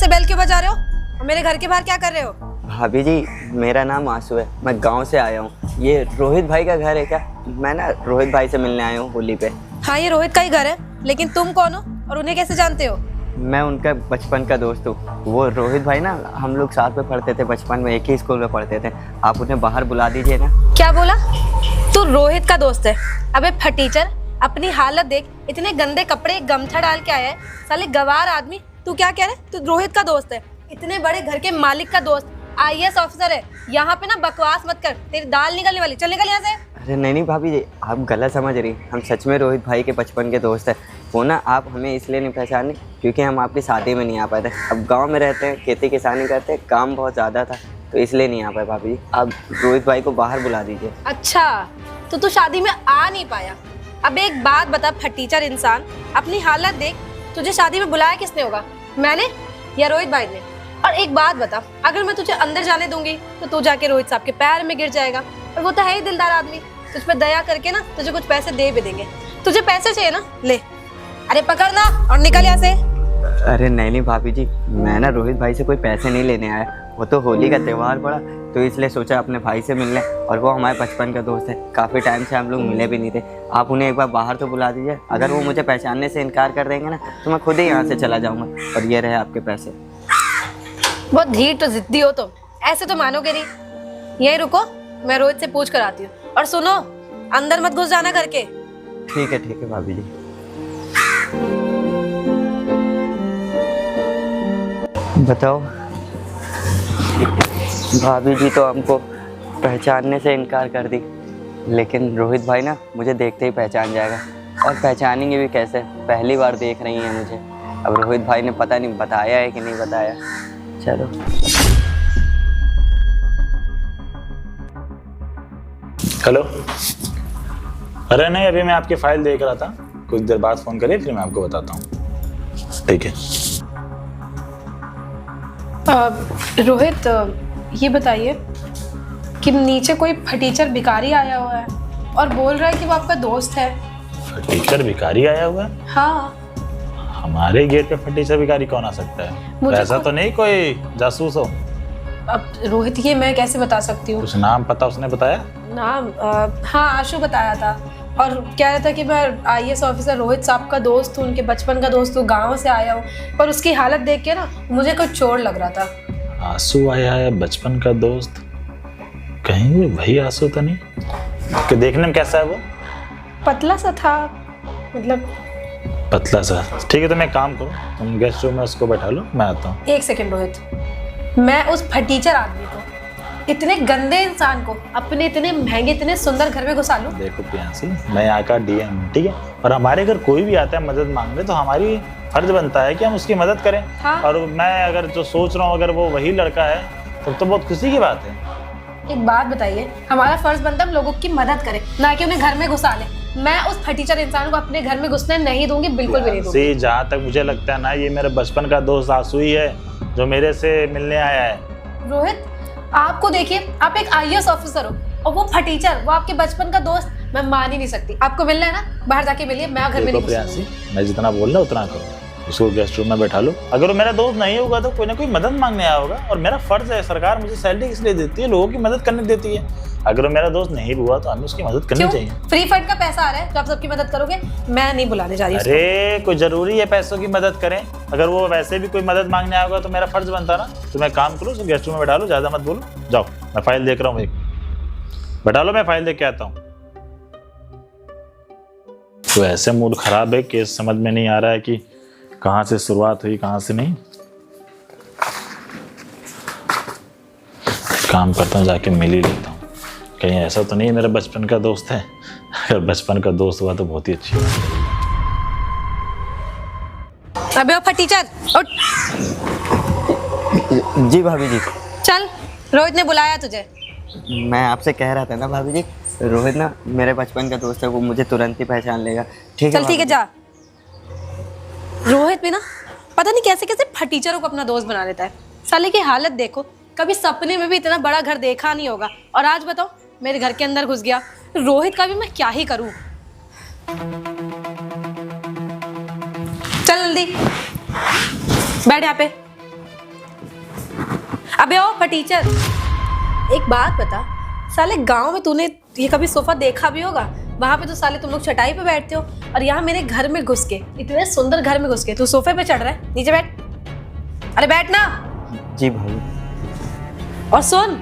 से बेल क्यों बजा रहे हो और मेरे घर के बाहर क्या कर रहे हो? भाभी जी, मेरा नाम आंसू है, मैं गांव से आया हूँ। ये रोहित भाई का घर है क्या? मैं ना रोहित भाई से मिलने आया हूँ होली पे। हाँ, ये रोहित का ही घर है, लेकिन तुम कौन हो और उन्हें कैसे जानते हो? मैं उनका बचपन का दोस्त हूँ। वो रोहित भाई ना, हम लोग साथ में पढ़ते थे, बचपन में एक ही स्कूल में पढ़ते थे। आप उन्हें बाहर बुला दीजिए ना। क्या बोला? तू रोहित का दोस्त है? अबे फटीचर, अपनी हालत देख, इतने गंदे कपड़े गमछा डाल के आया है, साले गवार आदमी। तू क्या कह रहे? तू रोहित का दोस्त है, इतने बड़े घर के मालिक का दोस्त, IAS ऑफिसर है। यहाँ पे ना बकवास मत कर, तेरी दाल निकलने वाली। चल निकल यहाँ से। अरे नहीं भाभी जी, आप गलत समझ रही। हम सच में रोहित भाई के बचपन के दोस्त हैं। वो ना, आप हमें इसलिए नहीं पहचाने क्योंकि हम आपकी शादी में नहीं आ पाए थे। अब गांव में रहते हैं, खेती किसानी करते हैं, काम बहुत ज़्यादा था, तो इसलिए नहीं आ पाए। भाभी जी, आप रोहित भाई को बाहर बुला दीजिए। अच्छा, तो तू शादी में आ नहीं पाया। अब एक बात बता फटीचर इंसान, अपनी हालत देख, तुझे शादी में बुलाया किसने होगा? मैंने या रोहित भाई ने? और एक बात बता, अगर मैं तुझे अंदर जाने दूंगी तो तू जाके रोहित साहब के पैर में गिर जाएगा। और वो तो है ही दिलदार आदमी, तुझ पे दया करके ना तुझे कुछ पैसे दे भी देंगे। तुझे पैसे चाहिए ना, ले। अरे पकड़ ना और निकल यहाँ से। अरे नहीं भाभी जी, मैं ना रोहित भाई से कोई पैसे नहीं लेने आया। वो तो होली का त्यौहार पड़ा, तो इसलिए सोचा अपने भाई से मिलने। और वो हमारे बचपन का दोस्त है, काफ़ी टाइम से हम लोग मिले भी नहीं थे। आप उन्हें एक बार बाहर तो बुला दीजिए। अगर वो मुझे पहचानने से इनकार कर देंगे ना, तो मैं खुद ही यहाँ से चला जाऊँगा। और ये रहे आपके पैसे। बहुत धीर तो जिद्दी हो तुम, ऐसे तो मानोगे नहीं। यही रुको, मैं रोहित से पूछ कर आती हूँ। और सुनो, अंदर मत घुस जाना करके। ठीक है भाभी जी। बताओ भाभी जी, तो हमको पहचानने से इनकार कर दी, लेकिन रोहित भाई ना मुझे देखते ही पहचान जाएगा। और पहचानेंगे भी कैसे? पहली बार देख रही हैं मुझे। अब रोहित भाई ने पता नहीं बताया है कि नहीं बताया। चलो। हेलो। अरे नहीं, अभी मैं आपकी फाइल देख रहा था। कुछ देर बाद फोन करिए, फिर मैं आपको बताता हूँ। ठीक है। रोहित, ये बताइए कि नीचे कोई फटीचर भिखारी आया हुआ है और बोल रहा है कि वो आपका दोस्त है। फटीचर भिखारी आया हुआ है? हाँ। हमारे गेट पे फटीचर भिखारी कौन आ सकता है? ऐसा तो नहीं कोई जासूस हो? अब रोहित, ये मैं कैसे बता सकती हूँ? कुछ नाम पता उसने बताया? नाम? हाँ, आशु बताया था। और कह रहा था कि मैं IAS ऑफिसर रोहित साहब का दोस्त हूँ, उनके बचपन का दोस्त हूँ, गाँव से आया हूँ। पर उसकी हालत देख के ना मुझे कुछ चोर लग रहा था। आंसू आया है, बचपन का दोस्त? कहीं वही आंसू तो नहीं? कि देखने में कैसा है वो? पतला सा था, मतलब पतला सा। ठीक है, तो मैं काम करो, तुम गेस्ट रूम में उसको बैठा लो, मैं आता हूँ। एक सेकंड रोहित, मैं उस फटीचर आदमी को, इतने गंदे इंसान को अपने इतने महंगे इतने सुंदर घर में घुसा लूं? देखो प्रियांशी, मैं यहाँ का DM, ठीक है? और हमारे घर कोई भी आता है मदद मांगने, तो हमारी फर्ज बनता है कि हम उसकी मदद करें। हाँ? और मैं अगर जो सोच रहा हूँ, अगर वो वही लड़का है तो बहुत खुशी की बात है। एक बात बताइए, हमारा फर्ज बनता है हम लोगों की मदद करें, ना कि उन्हें घर में घुसा ले। मैं उस फटीचर इंसान को अपने घर में घुसने नहीं दूंगी, बिल्कुल भी नहीं दूंगी। जहाँ तक मुझे लगता है ना, ये मेरे बचपन का दोस्त आंसू ही है जो मेरे से मिलने आया है। रोहित, आपको देखिए, आप एक IAS ऑफिसर हो और वो फटीचर, वो आपके बचपन का दोस्त। मैं मान ही नहीं सकती। आपको मिलना है ना, बाहर जाके मिलिए, मैं घर में नहीं घुसूंगी। मैं जितना बोल रहा उतना करो, उसको गेस्ट रूम में बैठा लो। अगर वो मेरा दोस्त नहीं होगा तो कोई ना कोई मदद मांगने आया होगा। और मेरा फर्ज है, सरकार मुझे सैलरी इसलिए देती है, लोगों की मदद करने देती है। अगर वो मेरा दोस्त नहीं हुआ तो हमें उसकी मदद करनी चाहिए। फ्री फंड का पैसा आ रहा है तो आप सबकी मदद करोगे? मैं नहीं बुलाने जा रही। अरे कोई जरूरी है पैसों की मदद करें? अगर वो वैसे भी कोई मदद मांगने आएगा तो मेरा फर्ज बनता ना। तो मैं काम करूँ, उसको गेस्ट रूम में बैठा लो, ज्यादा मत बोलो। जाओ, मैं फाइल देख रहा हूँ, एक बैठा लो, मैं फाइल देख के आता हूँ। तो ऐसे मूड खराब है, केस समझ में नहीं आ रहा है कि कहाँ से शुरुआत हुई कहाँ से नहीं। काम करता हूँ, जाके मिल ही लेता हूँ। कहीं ऐसा तो नहीं मेरा बचपन का दोस्त है? अगर बचपन का दोस्त हुआ तो बहुत ही अच्छी बात है। अबे ओ फटीचर, उठ। जी भाभी जी। चल, रोहित ने बुलाया तुझे। मैं आपसे कह रहा था ना भाभी जी, रोहित ना मेरे बचपन का दोस्त है, वो मुझे तुरंत ही पहचान लेगा। ठीक है? चल ठीक है, जा। रोहित भी ना पता नहीं कैसे कैसे फटीचरों को अपना दोस्त बना लेता है। साले की हालत देखो, कभी सपने में भी इतना बड़ा घर देखा नहीं होगा, और आज बताओ मेरे घर के अंदर घुस गया। रोहित का भी मैं क्या ही करूं। चल जल्दी बैठ यहाँ पे। अबे ओ फटीचर, एक बात बता, साले गांव में तूने ये कभी सोफा देखा भी होगा? वहां पे तो साले तुम लोग चटाई पे बैठते हो, और यहाँ मेरे घर में घुस के, इतने सुंदर घर में घुस के तू सोफे पे चढ़ रहा है। नीचे बैठ, अरे बैठ ना। जी भाभी। और सुन,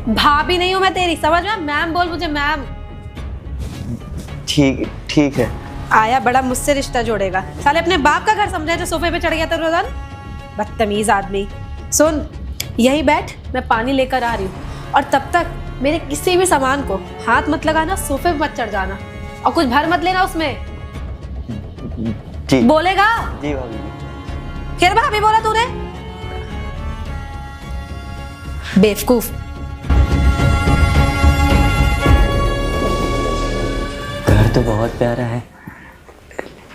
भाभी नहीं हूं मैं तेरी, समझ में? मैम बोल मुझे, मैम। ठीक ठीक है। आया बड़ा मुझसे रिश्ता जोड़ेगा, साले अपने बाप का घर समझा जो सोफे पे चढ़ गया था रोजान, बदतमीज आदमी। सुन, यही बैठ, मैं पानी लेकर आ रही हूँ, और तब तक मेरे किसी भी सामान को हाथ मत लगाना, सोफे पे मत चढ़ जाना, और कुछ भर मत लेना उसमें। जी बोलेगा? जी भाभी जी। फिर भाभी बोला तूने, बेवकूफ। घर तो बहुत प्यारा है,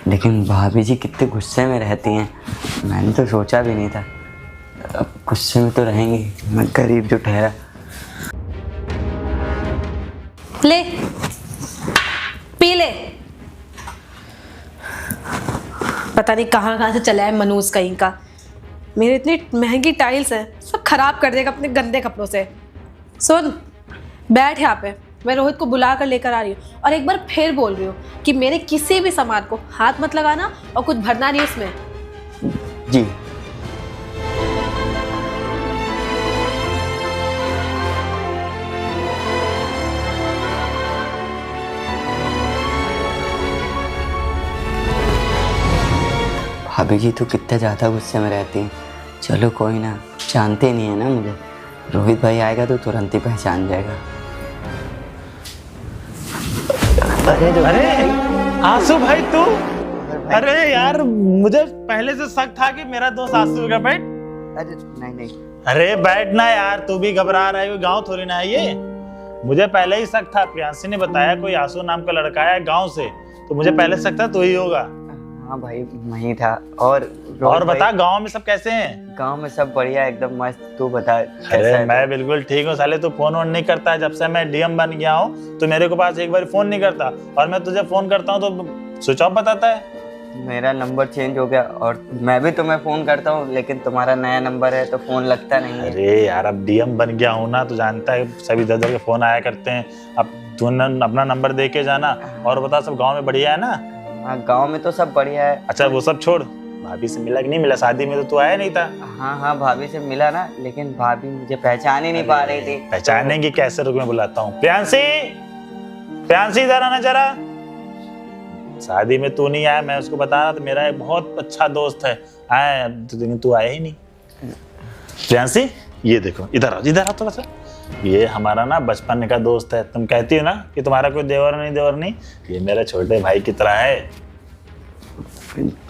लेकिन भाभी जी कितने गुस्से में रहती हैं, मैंने तो सोचा भी नहीं था। अब गुस्से में तो रहेंगी, मैं गरीब जो ठहरा। ले पी ले। पता नहीं कहाँ कहाँ से चला है मनूस कहीं का। मेरे इतनी महंगी टाइल्स हैं, सब खराब कर देगा अपने गंदे कपड़ों से। सुन, बैठ यहाँ पे, मैं रोहित को बुला कर लेकर आ रही हूँ, और एक बार फिर बोल रही हूँ कि मेरे किसी भी सामान को हाथ मत लगाना, और कुछ भरना नहीं उसमें। जी। भाभी जी तो कितने ज़्यादा गुस्से में रहती हैं। चलो कोई ना, जानते नहीं है ना मुझे, रोहित भाई आएगा तो तुरंत ही पहचान जाएगा। अरे आंसू भाई तू, अरे यार मुझे पहले से शक था कि मेरा दोस्त आंसू होगा। बैठ। अरे नहीं नहीं। अरे बैठना यार, तू भी घबरा रहा है, गांव थोड़ी ना है ये। मुझे पहले ही शक था, प्रियांशी ने बताया कोई आंसू नाम का लड़का है गांव से, तो मुझे पहले शक था तू ही होगा। हाँ भाई वही था। और बता, गांव में सब कैसे हैं? गांव में सब बढ़िया, एकदम मस्त। तू बता कैसा अरे है? मैं बिल्कुल ठीक हूँ साले, तू फोन वोन नहीं करता है जब से मैं डीएम बन गया हूँ, तो मेरे को पास एक बार फोन नहीं करता, और मैं तुझे फोन करता हूँ तो स्विच ऑफ बताता है। मेरा नंबर चेंज हो गया, और मैं भी तुम्हें फोन करता हूँ, लेकिन तुम्हारा नया नंबर है तो फोन लगता नहीं है। अरे यार अब डीएम बन गया हूँ ना, तो जानता है सभी दर के फोन आया करते हैं। अब तू अपना नंबर दे के जाना। और बता, सब गाँव में बढ़िया है ना? हाँ गांव में तो सब बढ़िया है। अच्छा वो सब छोड़, भाभी से मिला कि नहीं मिला? शादी में तो तू आया नहीं था। हाँ हाँ भाभी से मिला ना, लेकिन भाभी मुझे पहचान ही नहीं पा रही थी। पहचानेंगी कैसे? रुक मैं बुलाता हूँ। प्रियांशी, प्रियांशी इधर आना जरा। शादी में तू नहीं आया, मैं उसको बता रहा था, मेरा एक बहुत अच्छा दोस्त है, आया तो तू आया ही नहीं। प्रियांशी ये देखो, इधर आओ थोड़ा सा। ये हमारा ना बचपन का दोस्त है। तुम कहती हो ना कि तुम्हारा कोई देवर नहीं, ये मेरे छोटे भाई की तरह है।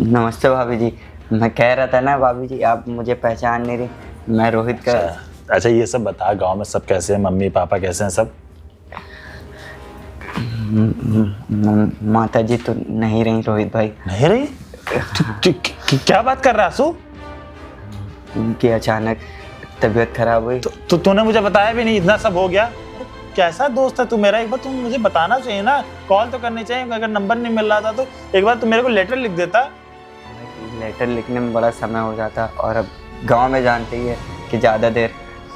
नमस्ते भाभी जी। मैं कह रहा था ना भाभी जी, आप मुझे पहचान नहीं रही, मैं रोहित का। अच्छा ये सब बता, गांव में सब कैसे हैं? मम्मी पापा कैसे हैं सब? माता जी तो नहीं रही रोहित भाई। नहीं रही? क्या बात कर रहा है आंसू? उनकी अचानक तबीयत खराब हुई। तो तूने मुझे बताया भी नहीं, इतना सब हो गया। कैसा दोस्त है तू मेरा, एक बार तुम मुझे बताना चाहिए ना, कॉल तो करनी चाहिए। अगर नंबर नहीं मिल रहा था तो एक बार तुम मेरे को लेटर लिख देता। लेटर लिखने में बड़ा समय हो जाता, और अब गांव में जानते ही है कि ज़्यादा देर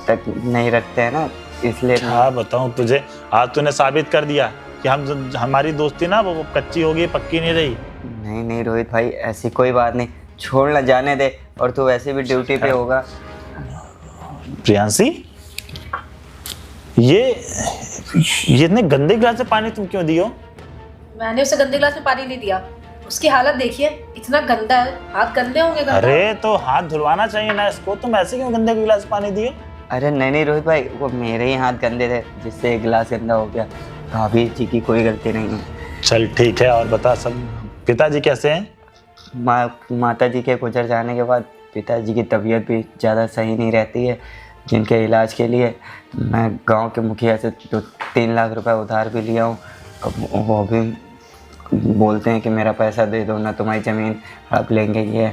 तक नहीं रखते हैं ना, इसलिए। हाँ बताऊँ तुझे, आज तूने साबित कर दिया कि हमारी दोस्ती ना वो कच्ची हो गई, पक्की नहीं रही। नहीं रोहित भाई, ऐसी कोई बात नहीं, छोड़ ना, जाने दे। और तू वैसे भी ड्यूटी पे होगा। प्रियांशी, ये इतने गंदे गिलास से पानी तुम क्यों दियो? मैंने उसे गंदे गिलास में पानी नहीं दिया, उसकी हालत देखिए, इतना गंदा है, हाथ गंदे होंगे। अरे तो हाथ धुलवाना चाहिए ना इसको, तुम ऐसे क्यों गंदे गिलास से पानी दिए? अरे नहीं रोहित भाई, वो मेरे ही हाथ गंदे थे जिससे एक गिलास गंदा हो गया। भाभी जी की कोई गलती नहीं है। चल ठीक है, और बता, सब पिताजी कैसे हैं? माता जी के गुजर जाने के बाद पिताजी की तबीयत भी ज़्यादा सही नहीं रहती है, जिनके इलाज के लिए मैं गांव के मुखिया से 3 लाख रुपए उधार भी लिया हूँ। वो भी बोलते हैं कि मेरा पैसा दे दो ना तुम्हारी ज़मीन हड़प लेंगे। ये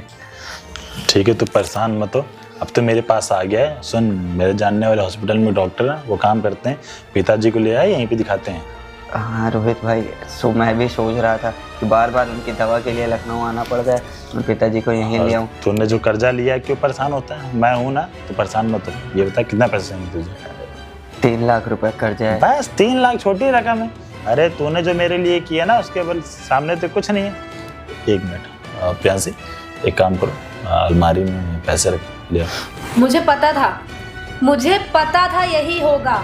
ठीक है, तू परेशान मत हो, अब तो मेरे पास आ गया है। सुन, मेरे जानने वाले हॉस्पिटल में डॉक्टर हैं, वो काम करते हैं, पिताजी को ले आए, यहीं पे दिखाते हैं। हाँ रोहित भाई, मैं भी सोच रहा था कि बार बार उनकी दवा के लिए लखनऊ आना पड़ जाए, मैं पिताजी को यहीं ले आऊँ। तूने जो कर्जा लिया है क्यों परेशान होता है? मैं हूँ ना, तो परेशान मत हो। ये बता कितना पैसे चाहिए तुझे? 3 लाख रुपए कर्जा है। बस 3 लाख छोटी रकम है। अरे तूने जो मेरे लिए किया ना उसके बल सामने तो कुछ नहीं है। 1 मिनट प्यासी, एक काम करो, अलमारी में पैसे रख ले आओ। मुझे पता था यही होगा।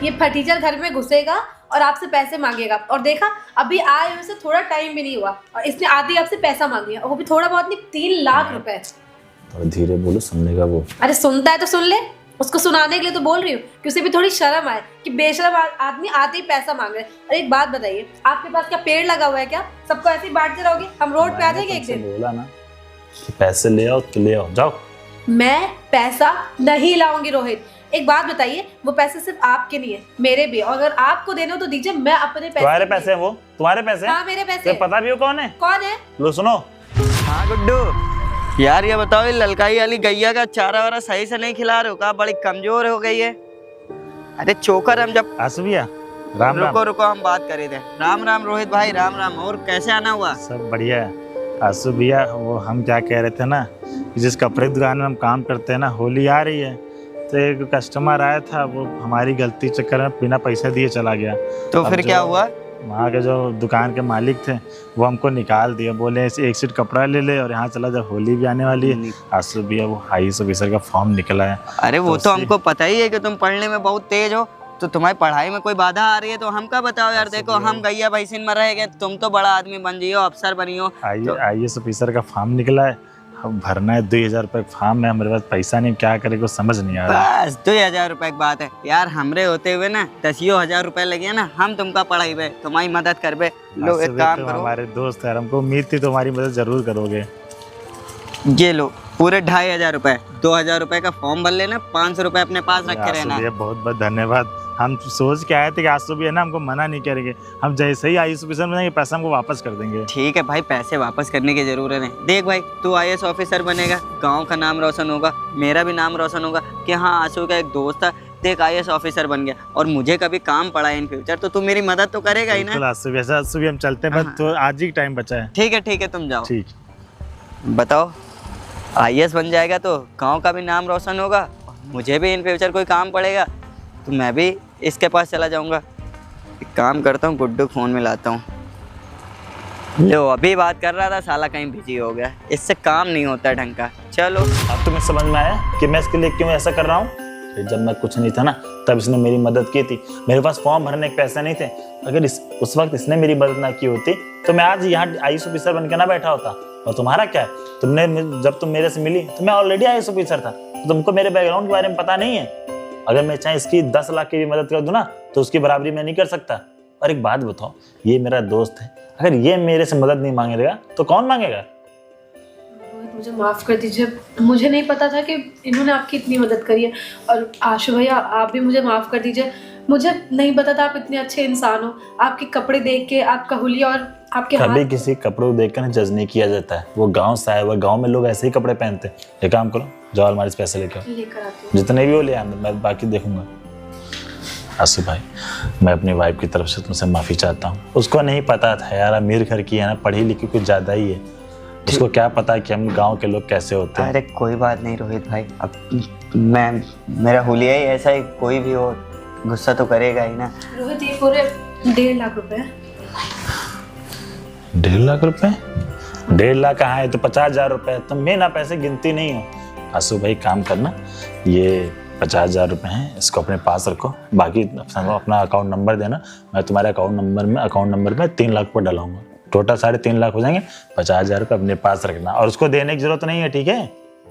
ये फटीचर घर में घुसेगा और आपसे पैसे मांगेगा, और देखा अभी आए हुए से थोड़ा टाइम भी नहीं हुआ और इसने आधी आपसे पैसा मांग लिया, और वो भी थोड़ा बहुत नहीं, 3 लाख रुपए। थोड़ा धीरे बोलो, सुनने का वो। अरे सुनता है तो सुन ले, उसको सुनाने के लिए तो बोल रही हूँ कि उसे भी थोड़ी शर्म आए कि बेशर्म आदमी आते ही पैसा मांग रहे हैं। अरे एक बात बताइए, आपके पास क्या पेड़ लगा हुआ है क्या? सबको ऐसे ही बांटते रहोगे? हम रोड पे आ जाएंगे एक दिन। बोला ना कि पैसे ले आओ तो ले आओ, जाओ। मैं पैसा नहीं लाऊंगी रोहित। एक बात बताइए, वो पैसे सिर्फ आपके नहीं है, मेरे भी, और अगर आपको देने हो तो दीजिए, मैं अपने पैसे। तुम्हारे पैसे हैं वो? तुम्हारे पैसे हैं? हाँ मेरे पैसे। पता भी हो कौन है? कौन है? लो सुनो। हाँ गुड्डू यार, ये बताओ, ये ललकाई वाली गैया का चारा वारा सही से नहीं खिला रहे हो का? बड़ी कमजोर हो गई है। अरे चोकर हम जब आसुबिया, राम राम। रुको हम बात करे थे। राम राम रोहित भाई, राम राम। और कैसे आना हुआ? सब बढ़िया है। आसू भैया, वो हम क्या कह रहे थे ना, कि जिस कपड़े की दुकान में हम काम करते हैं ना, होली आ रही है, तो एक कस्टमर आया था, वो हमारी गलती चक्कर में बिना पैसे दिए चला गया। तो फिर क्या हुआ? वहाँ के जो दुकान के मालिक थे वो हमको निकाल दिया, बोले एक सीट कपड़ा ले ले और यहाँ चला जा, होली भी आने वाली है। आसू भैया, वो IAS ऑफिसर का फॉर्म निकला है। अरे वो तो हमको पता ही है कि तुम पढ़ने में बहुत तेज हो, तो तुम्हारी पढ़ाई में कोई बाधा आ रही है तो हमका बताओ यार। देखो हम गैया भैंसिन में रह गए, तुम तो बड़ा आदमी बन जियो, अफसर बनियो। IAS ऑफिसर का फॉर्म निकला है, अब भरना है 2000 रुपये फॉर्म है। हमारे पास पैसा नहीं, क्या करे को समझ नहीं आ रहा। बस 2000 रुपए की बात है यार, हमरे होते हुए ना 10,000 रुपए लगे ना, हम तुमका पढ़ाई पे तुम्हारी मदद करबे। लो एक काम करो, हमारे दोस्त है, हमको उम्मीद थी तुम्हारी मदद जरूर करोगे। ये लो पूरे 2500 रुपए, 2000 रुपए का फॉर्म भर लेना, 500 रुपए अपने पास रखे रहना। बहुत बहुत धन्यवाद। हम सोच के आए थे कि आसू भी है ना, हमको मना नहीं करेंगे। हम जैसे ही IAS ऑफिसर बनेंगे पैसा हमको वापस कर देंगे। ठीक है भाई, पैसे वापस करने की जरूरत नहीं। देख भाई, तू IAS ऑफिसर बनेगा, गांव का नाम रोशन होगा, मेरा भी नाम रोशन होगा कि हाँ आशु का एक दोस्त था, देख IAS ऑफिसर बन गया, और मुझे कभी काम पड़ा इन फ्यूचर तो तू मेरी मदद तो करेगा ही ना। आसू भी हम चलते हैं, बस तो आज ही टाइम बचा है। ठीक है तुम जाओ। ठीक, बताओ, IAS बन जाएगा तो गांव का भी नाम रोशन होगा, मुझे भी इन फ्यूचर कोई काम पड़ेगा तो मैं भी इसके पास चला जाऊंगा। एक काम करता हूँ, गुड्डू फ़ोन में लाता हूँ। लो अभी बात कर रहा था, साला कहीं बिजी हो गया, इससे काम नहीं होता ढंग का। चलो अब तुम्हें समझ में आया कि मैं इसके लिए क्यों ऐसा कर रहा हूँ। जब मैं कुछ नहीं था ना, तब इसने मेरी मदद की थी। मेरे पास फॉर्म भरने के पैसे नहीं थे। अगर उस वक्त इसने मेरी मदद ना की होती तो मैं आज यहाँ IAS ऑफिसर बन के ना बैठा होता। और तुम्हारा क्या है, जब तुम मेरे से मिली तो मैं ऑलरेडी IAS ऑफिसर था, तो तुमको मेरे बैकग्राउंड के बारे में पता नहीं है। अगर मैं चाहे इसकी 10 लाख की भी मदद कर दूं ना, तो उसकी बराबरी मैं नहीं कर सकता। और एक बात बताओ, ये मेरा दोस्त है, अगर ये मेरे से मदद नहीं मांगेगा तो कौन मांगेगा? मुझे माफ कर दीजिए, मुझे नहीं पता था कि इन्होंने आपकी इतनी मदद करी है। और आशु भैया, आप भी मुझे माफ कर दीजिए, मुझे नहीं पता था आप इतने अच्छे इंसान हो। आपके कपड़े देख के, आपका हुलिया और आपके कभी किसी कपड़े को देखकर जज नहीं किया जाता है। वो गांव से आया हुआ, गांव में लोग ऐसे ही कपड़े पहनते हैं। एक काम करो, जाओ अलमारी से पैसे लेकर आती हूँ, जितने भी वो ले आना, मैं बाकी देखूंगा। आसू भाई, मैं अपनी वाइफ की तरफ से तुमसे माफ़ी चाहता हूँ। उसको नहीं पता था यार, अमीर घर की है ना, पढ़ी लिखी कुछ ज़्यादा ही है। उसको क्या पता कि हम गांव के लोग कैसे होते हैं। अरे कोई बात नहीं रोहित भाई, अब मेरा हुलिया ही ऐसा है, कोई भी हो गुस्सा तो करेगा ही ना। रोहित, ये पूरे 1.5 लाख रुपए हैं। 1.5 लाख रुपए? 1.5 लाख कहाँ है, तो 50,000 रुपए। तुम भी ना पैसे गिनती नहीं हो। आसू भाई काम करना, ये 50,000 रुपए हैं, इसको अपने पास रखो। बाकी अपना अकाउंट नंबर देना, मैं तुम्हारे अकाउंट नंबर में 3 लाख रुपये डलाऊंगा। टोटल 3.5 लाख हो जाएंगे। 50,000 रुपये अपने पास रखना, और उसको देने की जरूरत नहीं है, ठीक है?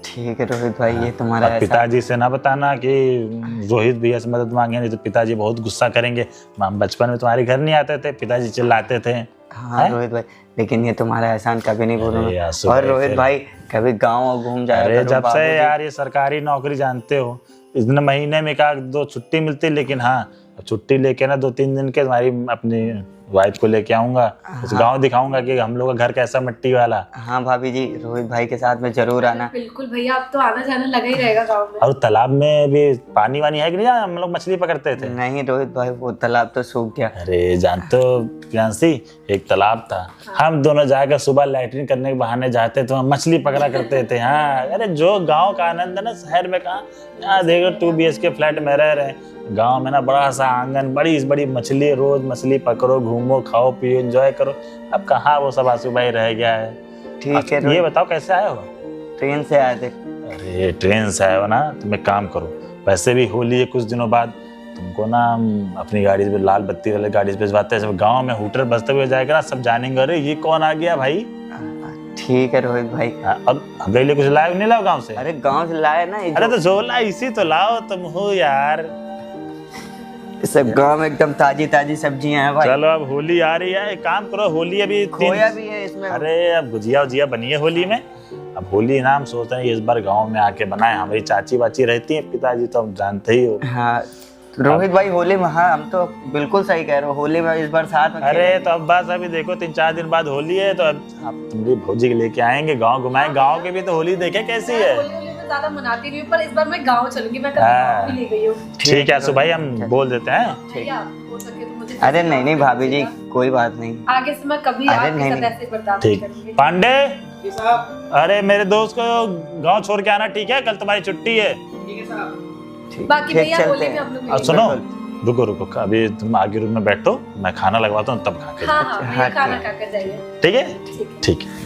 ठीक है रोहित भाई, ये तुम्हारा पिताजी से ना बताना कि रोहित भैया से मदद मांगे, नहीं तो पिताजी बहुत गुस्सा करेंगे। हम बचपन में तुम्हारे घर नहीं आते थे, पिताजी चिल्लाते थे। हाँ रोहित भाई, लेकिन ये तुम्हारा एहसान कभी नहीं भूलूंगा। और रोहित भाई कभी गाँव घूम जाए। अरे जब से यार ये सरकारी नौकरी, जानते हो, इतने महीने में 1-2 छुट्टी मिलती, लेकिन हाँ छुट्टी लेके ना 2-3 दिन के तुम्हारी अपनी वाइफ को लेके आऊंगा, उस गांव दिखाऊंगा कि हम लोग का घर कैसा मिट्टी वाला। हाँ भाभी जी, रोहित भाई के साथ में जरूर आना। बिल्कुल भैया, अब तो आना जाना लगा ही रहेगा गाँव में। और तालाब में भी पानी वानी है कि नहीं, जहाँ हम लोग मछली पकड़ते थे? नहीं रोहित भाई, वो तालाब तो सूख गया। अरे जानते हो प्रियांशी, एक तालाब था, हम दोनों जाकर सुबह लैट्रिन करने के बहाने जाते थे, मछली पकड़ा करते थे। हाँ, अरे जो गांव का आनंद है ना, शहर में कहाँ। यहाँ देखो 2 BHK फ्लैट में रह रहे हैं, गांव में ना बड़ा सा आंगन, बड़ी बड़ी मछली, रोज मछली पकड़ो, घूमो, खाओ पियो, एंजॉय करो। अब कहाँ वो सब आंसू भाई रह गया है। ठीक है। ये बताओ कैसे आए हो? ट्रेन से आए थे। अरे ट्रेन से आए हो ना, तुम एक काम करो, वैसे भी होली है कुछ दिनों बाद, तुमको ना हम अपनी गाड़ी पे, लाल बत्ती वाले गाड़ी पे भिजवाते हैं। गांव में हूटर बजते हुए जाएगा ना, सब जानेंगे अरे ये कौन आ गया भाई। ठीक है रोहित भाई। और हमारे लिए कुछ लाए नहीं लाओ गांव से? अरे गांव से लाए ना। अरे तो झोला इसी तो लाओ, तुम हो यार। सब गांव में एकदम ताजी ताजी सब्जियां हैं भाई। चलो अब होली आ रही है, एक काम करो, होली अभी खोया भी है इसमें। अरे अब गुजिया उजिया बनी है होली में। अब होली ना हम सोचते हैं इस बार गांव में आके बनाए। हमारी चाची वाची रहती है, पिताजी तो हम जानते ही हो। हाँ रोहित भाई, होली में, हाँ हम तो बिल्कुल सही कह रहे हो, होली में इस बार साथ में। अरे तो अब बस अभी देखो 3-4 दिन बाद होली है, तो अब तुम्हारी भौजी के लेके आएंगे, गांव घुमाएंगे। गांव के भी तो होली देखे कैसी है। होली में ज्यादा मनाती नहीं हूँ, पर इस बार मैं गाँव चलूंगी। मैं कभी गाँव भी ले गई हूँ। ठीक है सुभाई, हम बोल देते हैं। भैया, हो सके तो मुझे अरे नहीं नहीं भाभी जी, कोई बात नहीं। आगे से मैं कभी अरे आपके नहीं, साथ ऐसे बर्ताव नहीं ठीक। करूंगी। पांडे, अरे मेरे दोस्त को गांव छोड़ के आना, ठीक है? कल तुम्हारी छुट्टी है। ठीक, बाकी ठीक, भैया चलते होली में हैं। हम लोग और मिलेंगे। सुनो, रुको अभी तुम आगे रूम में बैठो, मैं खाना लगवाता हूँ तब खा के। हाँ हाँ, भैया हाँ, खाना ठीक। खा कर जाइए। ठीक है? ठीक है।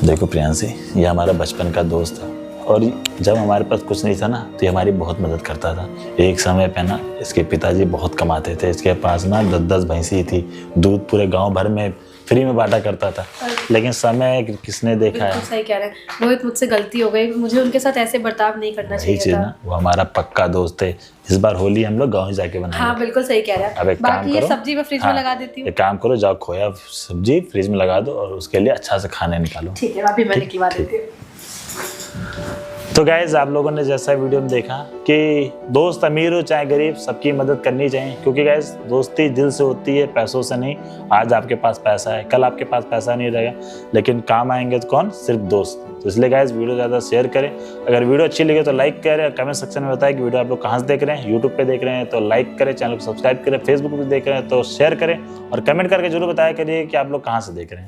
देखो प्रियांशी, ये हमारा बचपन का दोस्त था, और जब हमारे पास कुछ नहीं था ना, तो ये हमारी बहुत मदद करता था। एक समय पे ना इसके पिताजी बहुत कमाते थे, इसके पास ना 10-10 भैंसी थी, दूध पूरे गांव भर में फ्री में बांटा करता था। लेकिन समय किसने देखा है। बिल्कुल सही कह रहे हैं रोहित, मुझसे गलती हो गई, मुझे उनके साथ ऐसे बर्ताव नहीं करना यही चाहिए चीज था। ना, वो हमारा पक्का दोस्त है। इस बार होली हम लोग गाँव जाके हाँ बनाएंगे। बिल्कुल सही कह रहे अब हैं। एक काम बाकी ये करो। सब्जी मैं फ्रिज में लगा देती हूँ। एक काम करो, जाओ खोया सब्जी फ्रिज में लगा दो और उसके लिए अच्छा से खाने निकालो। ठीक है, अभी मैं निकलवा देती हूँ। तो गाइज, आप लोगों ने जैसा वीडियो में देखा कि दोस्त अमीर हो चाहे गरीब, सबकी मदद करनी चाहिए, क्योंकि गाइज दोस्ती दिल से होती है, पैसों से नहीं। आज आपके पास पैसा है, कल आपके पास पैसा नहीं रहेगा, लेकिन काम आएंगे तो कौन? सिर्फ दोस्त। तो इसलिए गाइज वीडियो ज़्यादा शेयर करें। अगर वीडियो अच्छी लगे तो लाइक करें, कमेंट सेक्शन में बताएं कि वीडियो आप लोग कहाँ से देख रहे हैं। यूट्यूब पे देख रहे हैं तो लाइक करें, चैनल को सब्सक्राइब करें, फेसबुक पे देख रहे हैं तो शेयर करें, और कमेंट करके जरूर बताया करिए कि आप लोग कहाँ से देख रहे हैं।